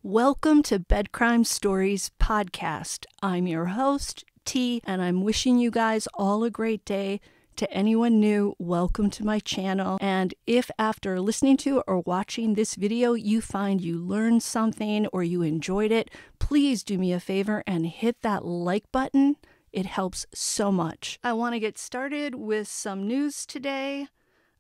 Welcome to Bed Crime Stories podcast. I'm your host, T, and I'm wishing you guys all a great day. To anyone new, welcome to my channel. And if after listening to or watching this video, you find you learned something or you enjoyed it, please do me a favor and hit that like button. It helps so much. I want to get started with some news today.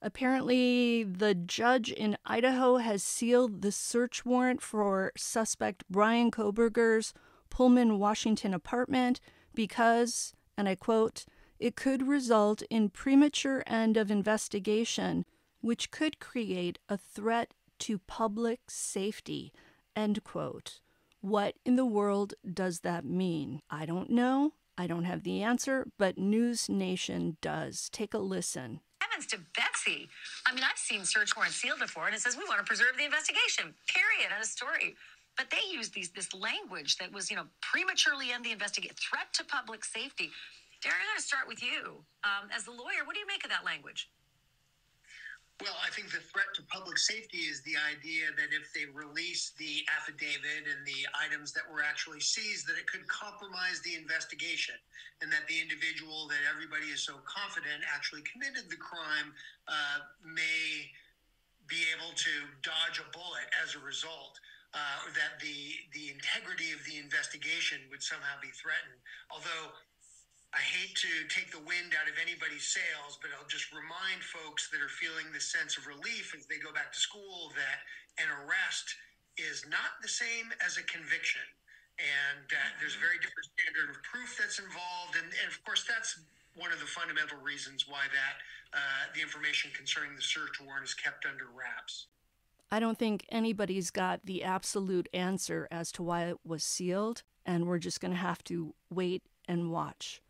Apparently, the judge in Idaho has sealed the search warrant for suspect Bryan Kohberger's Pullman, Washington apartment because, and I quote, "it could result in premature end of investigation, which could create a threat to public safety," end quote. What in the world does that mean? I don't know. I don't have the answer, but News Nation does. Take a listen. Heavens to Betsy. I mean, I've seen search warrants sealed before, and it says we want to preserve the investigation, period, end of story. But they used this language that was, prematurely end the investigation, threat to public safety. Darren, I'm going to start with you. As the lawyer, what do you make of that language? Well, I think the threat to public safety is the idea that if they release the affidavit and the items that were actually seized, that it could compromise the investigation, and that the individual that everybody is so confident actually committed the crime may be able to dodge a bullet as a result, or that the integrity of the investigation would somehow be threatened. Although I hate to take the wind out of anybody's sails, but I'll just remind folks that are feeling this sense of relief as they go back to school that an arrest is not the same as a conviction. And there's a very different standard of proof that's involved. And of course, that's one of the fundamental reasons why that the information concerning the search warrant is kept under wraps. I don't think anybody's got the absolute answer as to why it was sealed, and we're just going to have to wait and watch.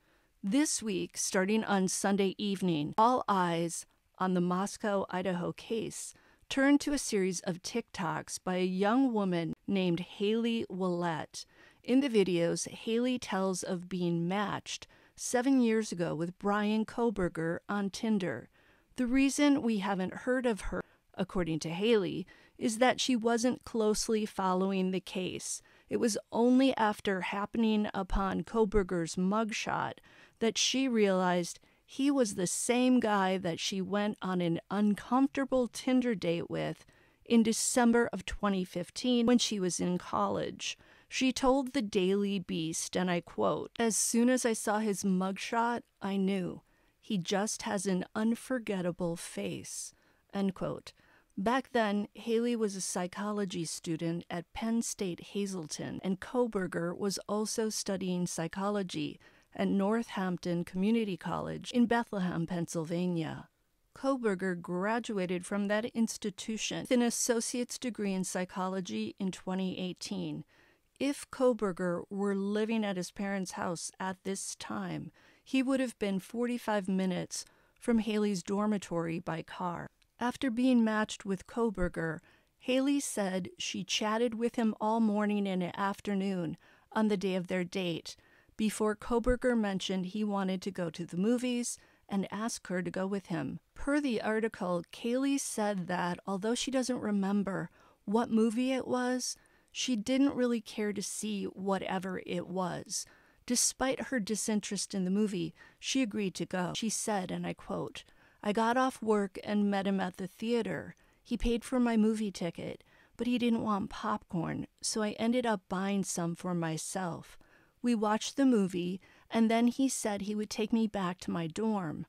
This week, starting on Sunday evening, all eyes on the Moscow, Idaho case turned to a series of TikToks by a young woman named Haley Willette. In the videos, Haley tells of being matched 7 years ago with Bryan Kohberger on Tinder. The reason we haven't heard of her, according to Haley, is that she wasn't closely following the case. It was only after happening upon Kohberger's mugshot that she realized he was the same guy that she went on an uncomfortable Tinder date with in December of 2015 when she was in college. She told the Daily Beast, and I quote, "As soon as I saw his mugshot, I knew. He just has an unforgettable face," end quote. Back then, Haley was a psychology student at Penn State Hazleton, and Kohberger was also studying psychology at Northampton Community College in Bethlehem, Pennsylvania. Kohberger graduated from that institution with an associate's degree in psychology in 2018. If Kohberger were living at his parents' house at this time, he would have been 45 minutes from Haley's dormitory by car. After being matched with Kohberger, Haley said she chatted with him all morning and afternoon on the day of their date, before Kohberger mentioned he wanted to go to the movies and asked her to go with him. Per the article, Kaylee said that although she doesn't remember what movie it was, she didn't really care to see whatever it was. Despite her disinterest in the movie, she agreed to go. She said, and I quote, "I got off work and met him at the theater. He paid for my movie ticket, but he didn't want popcorn, so I ended up buying some for myself. We watched the movie, and then he said he would take me back to my dorm,"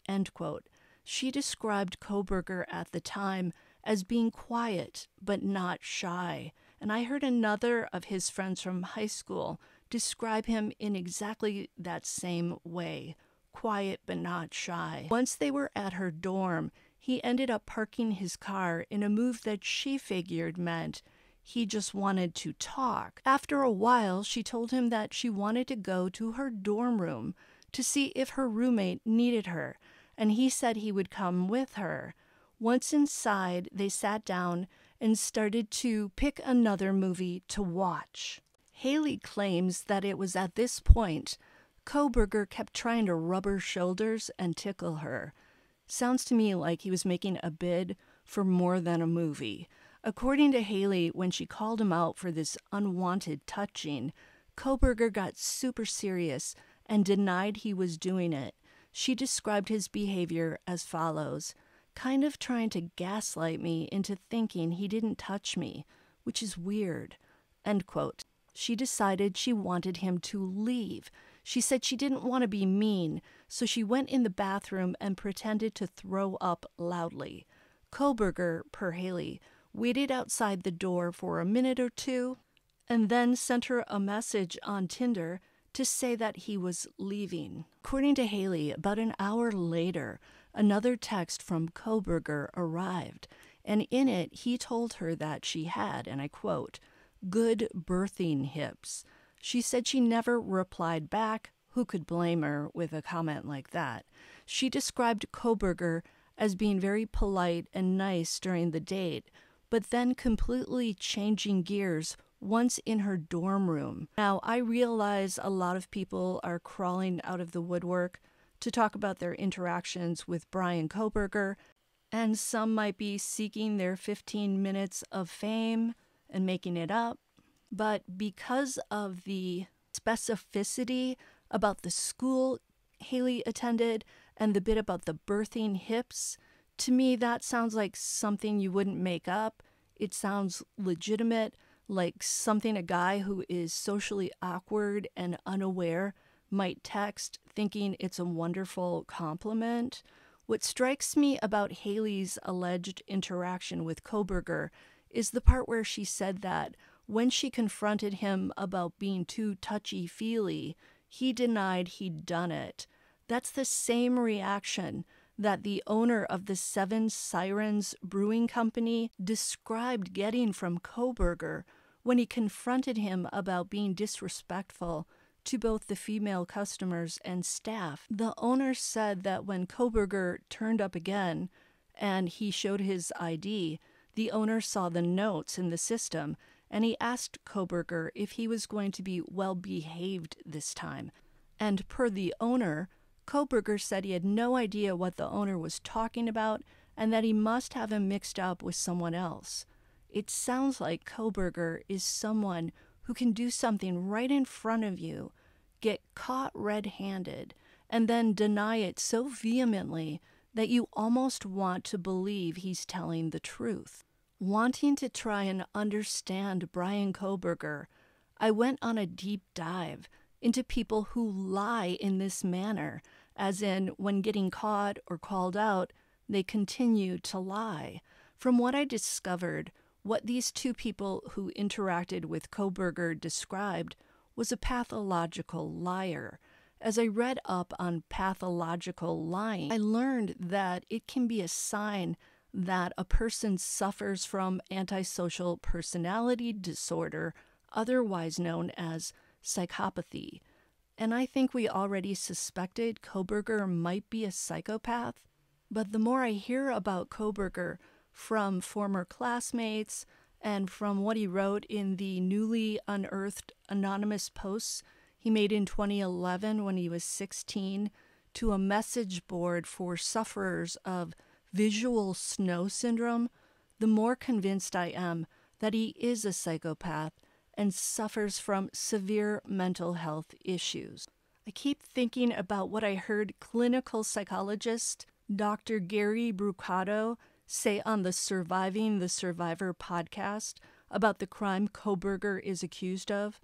end quote. She described Kohberger at the time as being quiet but not shy, and I heard another of his friends from high school describe him in exactly that same way, quiet but not shy. Once they were at her dorm, he ended up parking his car in a move that she figured meant he just wanted to talk. After a while, she told him that she wanted to go to her dorm room to see if her roommate needed her, and he said he would come with her. Once inside, they sat down and started to pick another movie to watch. Haley claims that it was at this point Kohberger kept trying to rub her shoulders and tickle her. Sounds to me like he was making a bid for more than a movie. According to Haley, when she called him out for this unwanted touching, Kohberger got super serious and denied he was doing it. She described his behavior as follows: kind of trying to gaslight me into thinking he didn't touch me, which is weird. End quote. She decided she wanted him to leave. She said she didn't want to be mean, so she went in the bathroom and pretended to throw up loudly. Kohberger, per Haley, waited outside the door for a minute or two and then sent her a message on Tinder to say that he was leaving. According to Haley, about an hour later, another text from Kohberger arrived, and in it he told her that she had, and I quote, good birthing hips. She said she never replied back. Who could blame her with a comment like that? She described Kohberger as being very polite and nice during the date, but then completely changing gears once in her dorm room. Now, I realize a lot of people are crawling out of the woodwork to talk about their interactions with Bryan Kohberger, and some might be seeking their 15 minutes of fame and making it up. But because of the specificity about the school Haley attended and the bit about the birthing hips, to me that sounds like something you wouldn't make up. It sounds legitimate, like something a guy who is socially awkward and unaware might text thinking it's a wonderful compliment. What strikes me about Haley's alleged interaction with Kohberger is the part where she said that when she confronted him about being too touchy-feely, he denied he'd done it. That's the same reaction that the owner of the Seven Sirens Brewing Company described getting from Kohberger when he confronted him about being disrespectful to both the female customers and staff. The owner said that when Kohberger turned up again and he showed his ID, the owner saw the notes in the system and he asked Kohberger if he was going to be well-behaved this time. And per the owner, Kohberger said he had no idea what the owner was talking about and that he must have him mixed up with someone else. It sounds like Kohberger is someone who can do something right in front of you, get caught red-handed, and then deny it so vehemently that you almost want to believe he's telling the truth. Wanting to try and understand Bryan Kohberger, I went on a deep dive into people who lie in this manner, as in when getting caught or called out, they continue to lie. From what I discovered, what these two people who interacted with Kohberger described was a pathological liar. As I read up on pathological lying, I learned that it can be a sign that a person suffers from antisocial personality disorder, otherwise known as psychopathy. And I think we already suspected Kohberger might be a psychopath, but the more I hear about Kohberger from former classmates and from what he wrote in the newly unearthed anonymous posts he made in 2011 when he was 16 to a message board for sufferers of visual snow syndrome, the more convinced I am that he is a psychopath and suffers from severe mental health issues. I keep thinking about what I heard clinical psychologist Dr. Gary Brucato say on the Surviving the Survivor podcast about the crime Kohberger is accused of.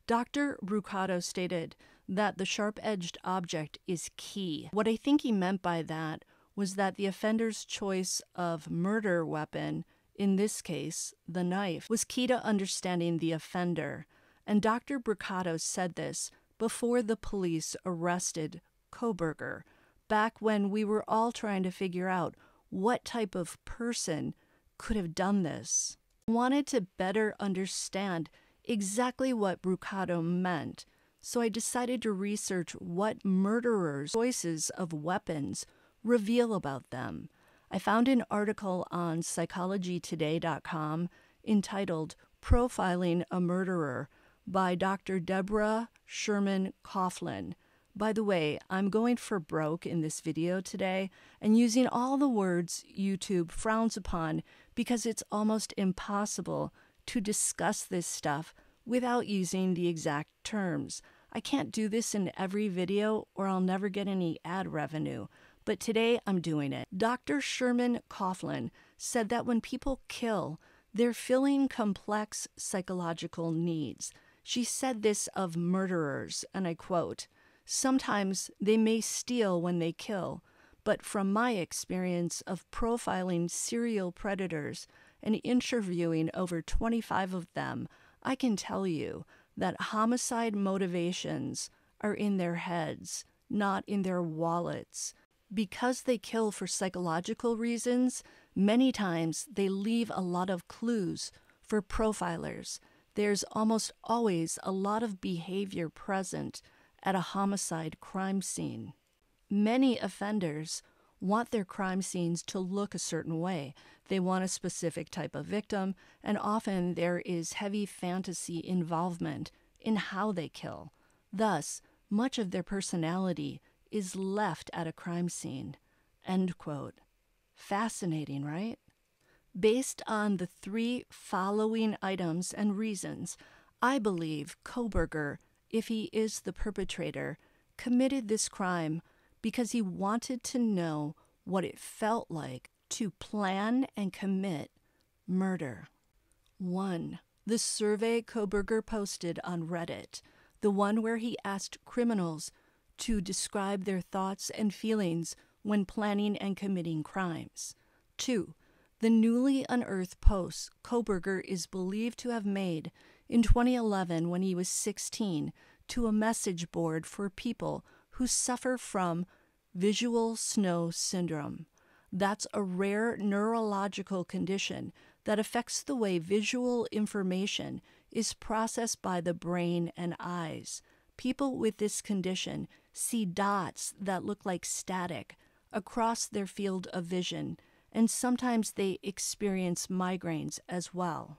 Dr. Brucato stated that the sharp-edged object is key. What I think he meant by that was that the offender's choice of murder weapon, in this case, the knife, was key to understanding the offender. And Dr. Brucato said this before the police arrested Kohberger, back when we were all trying to figure out what type of person could have done this. I wanted to better understand exactly what Brucato meant, so I decided to research what murderers' choices of weapons reveal about them. I found an article on psychologytoday.com entitled Profiling a Murderer by Dr. Deborah Sherman Coughlin. By the way, I'm going for broke in this video today and using all the words YouTube frowns upon because it's almost impossible to discuss this stuff without using the exact terms. I can't do this in every video or I'll never get any ad revenue, but today I'm doing it. Dr. Sherman Coughlin said that when people kill, they're filling complex psychological needs. She said this of murderers, and I quote, "Sometimes they may steal when they kill, but from my experience of profiling serial predators and interviewing over 25 of them, I can tell you that homicide motivations are in their heads, not in their wallets. Because they kill for psychological reasons, many times they leave a lot of clues for profilers. There's almost always a lot of behavior present at a homicide crime scene. Many offenders want their crime scenes to look a certain way. They want a specific type of victim, and often there is heavy fantasy involvement in how they kill. Thus, much of their personality is left at a crime scene." End quote. Fascinating, right? Based on the 3 following items and reasons, I believe Kohberger, if he is the perpetrator, committed this crime because he wanted to know what it felt like to plan and commit murder. 1. The survey Kohberger posted on Reddit, the one where he asked criminals to describe their thoughts and feelings when planning and committing crimes. 2. The newly unearthed posts Kohberger is believed to have made in 2011 when he was 16 to a message board for people who suffer from visual snow syndrome. That's a rare neurological condition that affects the way visual information is processed by the brain and eyes. People with this condition see dots that look like static across their field of vision, and sometimes they experience migraines as well.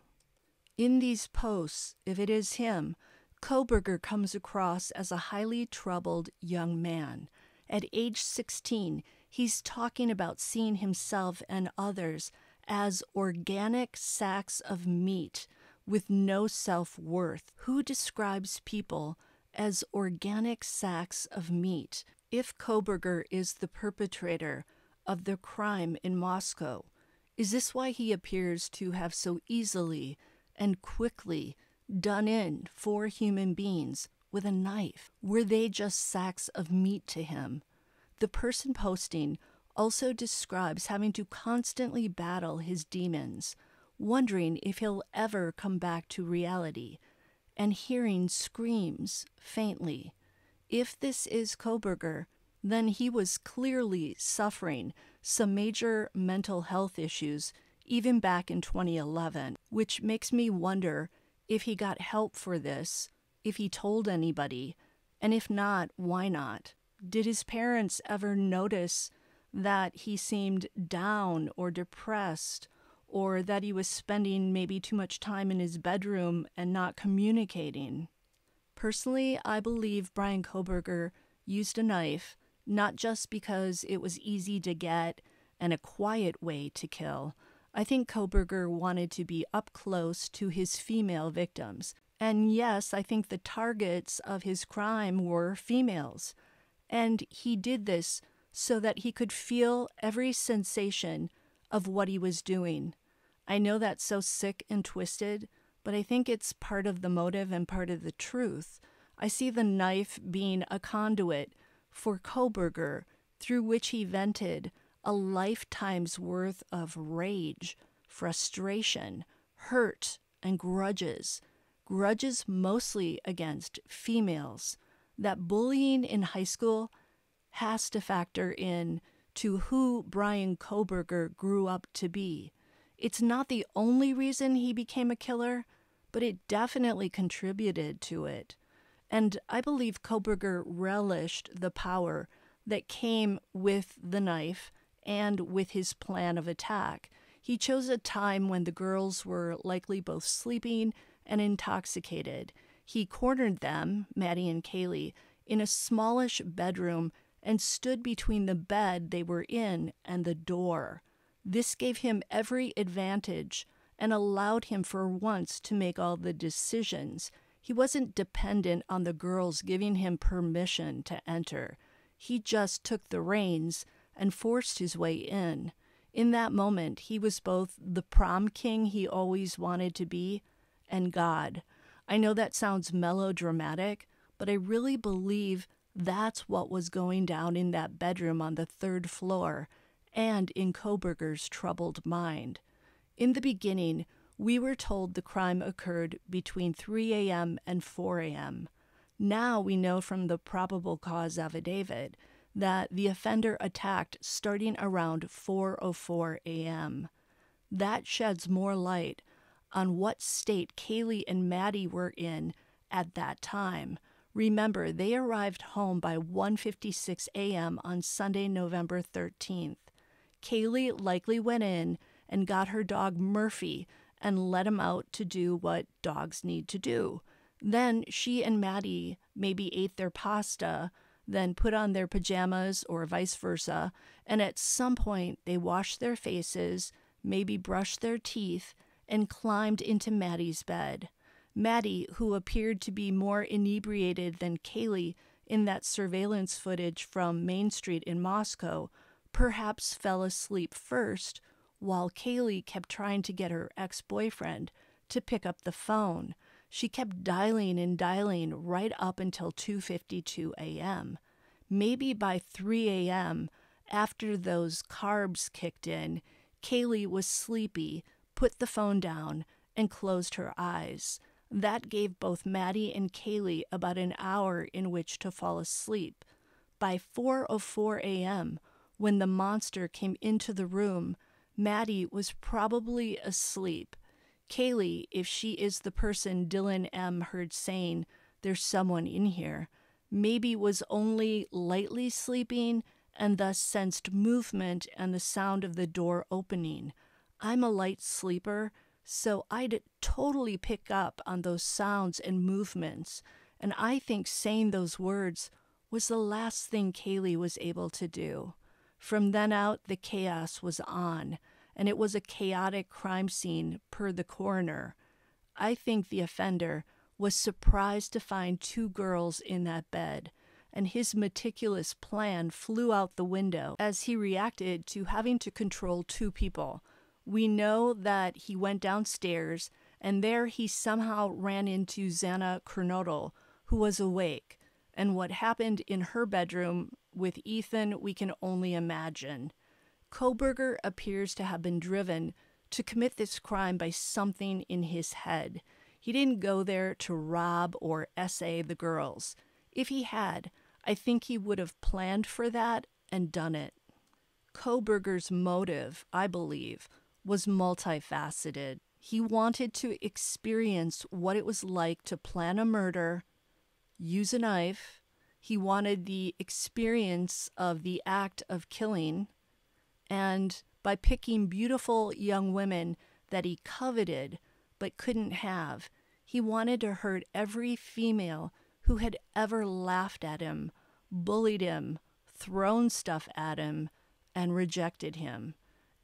In these posts, if it is him, Kohberger comes across as a highly troubled young man. At age 16, he's talking about seeing himself and others as organic sacks of meat with no self-worth. Who describes people as organic sacks of meat? If Kohberger is the perpetrator of the crime in Moscow, is this why he appears to have so easily and quickly done in 4 human beings with a knife? Were they just sacks of meat to him? The person posting also describes having to constantly battle his demons, wondering if he'll ever come back to reality, and hearing screams faintly. If this is Kohberger, then he was clearly suffering some major mental health issues even back in 2011, which makes me wonder if he got help for this, if he told anybody, and if not, why not? Did his parents ever notice that he seemed down or depressed, or that he was spending maybe too much time in his bedroom and not communicating? Personally, I believe Bryan Kohberger used a knife, not just because it was easy to get and a quiet way to kill. I think Kohberger wanted to be up close to his female victims. And yes, I think the targets of his crime were females. And he did this so that he could feel every sensation of what he was doing. I know that's so sick and twisted, but I think it's part of the motive and part of the truth. I see the knife being a conduit for Kohberger through which he vented a lifetime's worth of rage, frustration, hurt, and grudges. Grudges mostly against females. That bullying in high school has to factor in to who Bryan Kohberger grew up to be. It's not the only reason he became a killer, but it definitely contributed to it. And I believe Kohberger relished the power that came with the knife and with his plan of attack. He chose a time when the girls were likely both sleeping and intoxicated. He cornered them, Maddie and Kaylee, in a smallish bedroom and stood between the bed they were in and the door. This gave him every advantage and allowed him for once to make all the decisions. He wasn't dependent on the girls giving him permission to enter. He just took the reins and forced his way in. In that moment, he was both the prom king he always wanted to be and God. I know that sounds melodramatic, but I really believe that's what was going down in that bedroom on the 3rd floor and in Kohberger's troubled mind. In the beginning, we were told the crime occurred between 3 a.m. and 4 a.m. Now we know from the probable cause affidavit that the offender attacked starting around 4:04 a.m. That sheds more light on what state Kaylee and Maddie were in at that time. Remember, they arrived home by 1:56 a.m. on Sunday, November 13th. Kaylee likely went in and got her dog Murphy and let him out to do what dogs need to do. Then she and Maddie maybe ate their pasta, then put on their pajamas or vice versa, and at some point they washed their faces, maybe brushed their teeth, and climbed into Maddie's bed. Maddie, who appeared to be more inebriated than Kaylee in that surveillance footage from Main Street in Moscow, perhaps fell asleep first, while Kaylee kept trying to get her ex-boyfriend to pick up the phone. She kept dialing and dialing right up until 2:52 a.m. Maybe by 3 a.m., after those carbs kicked in, Kaylee was sleepy, put the phone down, and closed her eyes. That gave both Maddie and Kaylee about an hour in which to fall asleep. By 4:04 a.m., when the monster came into the room, Maddie was probably asleep. Kaylee, if she is the person Dylan M. heard saying, "There's someone in here," maybe was only lightly sleeping and thus sensed movement and the sound of the door opening. I'm a light sleeper, so I'd totally pick up on those sounds and movements, and I think saying those words was the last thing Kaylee was able to do. From then out, the chaos was on, and it was a chaotic crime scene per the coroner. I think the offender was surprised to find 2 girls in that bed, and his meticulous plan flew out the window as he reacted to having to control 2 people. We know that he went downstairs, and there he somehow ran into Xana Kernodle, who was awake, and what happened in her bedroom with Ethan we can only imagine. Kohberger appears to have been driven to commit this crime by something in his head. He didn't go there to rob or essay the girls. If he had, I think he would have planned for that and done it. Kohberger's motive, I believe, was multifaceted. He wanted to experience what it was like to plan a murder, use a knife. He wanted the experience of the act of killing, and by picking beautiful young women that he coveted but couldn't have, he wanted to hurt every female who had ever laughed at him, bullied him, thrown stuff at him, and rejected him.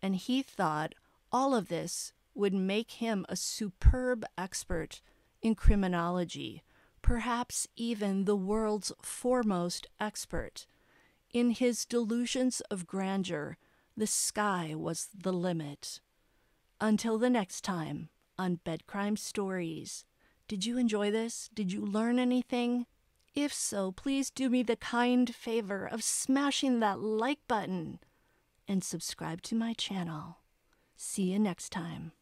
And he thought all of this would make him a superb expert in criminology, perhaps even the world's foremost expert. In his delusions of grandeur, the sky was the limit. Until the next time on Bed Crime Stories. Did you enjoy this? Did you learn anything? If so, please do me the kind favor of smashing that like button and subscribe to my channel. See you next time.